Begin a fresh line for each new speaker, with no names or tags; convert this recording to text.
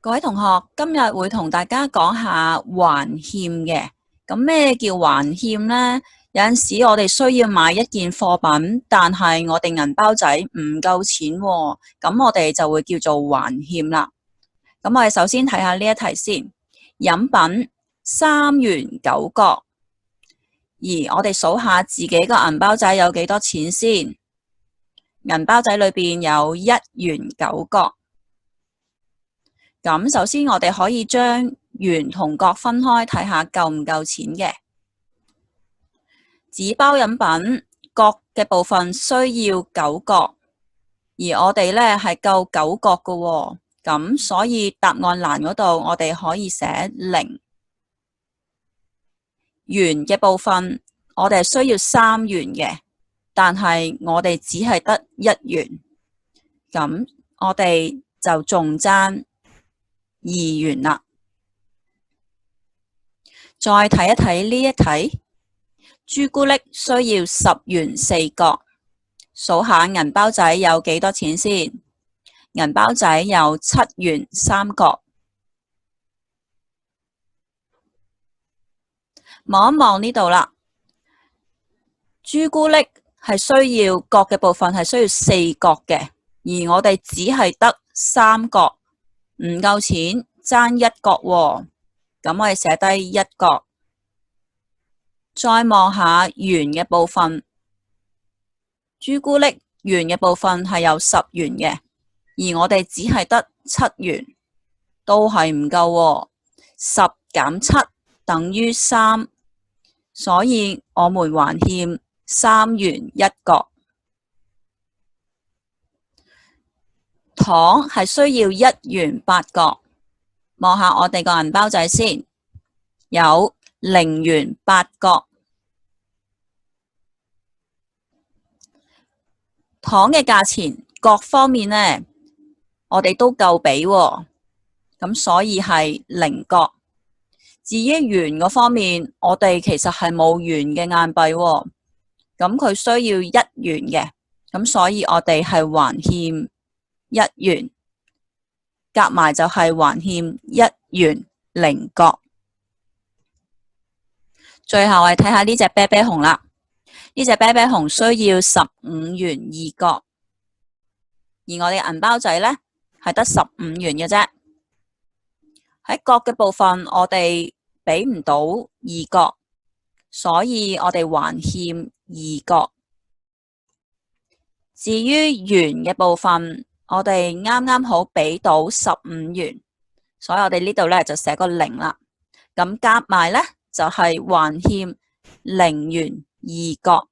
各位同學，今日會同大家講下還欠嘅。咁咩叫還欠呢？有陣時我哋需要買一件貨品，但係我哋銀包仔唔夠錢喎，咁我哋就會叫做還欠啦。咁我哋首先睇下呢一題先。飲品3元9角，而我哋數下自己個銀包仔有幾多錢先。銀包仔裏邊有1元9角。咁首先我哋可以將元同角分開睇下夠唔夠錢嘅。紙包飲品角嘅部分需要9角，而我哋呢係夠9角嘅喎，咁所以答案欄嗰度我哋可以寫0。元嘅部分我哋需要3元嘅，但係我哋只係得1元，咁我哋就仲爭2元啦。再睇一睇呢一題，朱古力需要10元4角，數下銀包仔有幾多錢先。銀包仔有7元3角。望一望呢度啦，朱古力係需要角嘅部分係需要4角嘅，而我哋只係得3角，唔夠錢，爭1角喎。咁我哋寫低1角。再望下元嘅部分，朱古力元嘅部分係有10元嘅，而我哋只係得7元，都係唔夠喎。10減7等於3，所以我們還欠3元1角。糖係需要1元8角，望下我哋個銀包仔先，有0元8角。糖嘅價錢各方面呢，我哋都夠俾喎，咁所以係0角。至於元嗰方面，我哋其實係冇元嘅硬幣喎，咁佢需要1元嘅，咁所以我哋係還欠1元，夾埋就係還欠1元0角。最後我哋睇下呢隻啤啤熊啦，呢隻啤啤熊需要15元2角，而我哋銀包仔呢係得15元嘅啫。喺角嘅部分我哋俾唔到2角，所以我哋還欠2角。至於元嘅部分，我哋啱啱好俾到15元，所以我哋呢度呢就寫個0啦。咁加埋呢就係還欠0元2角。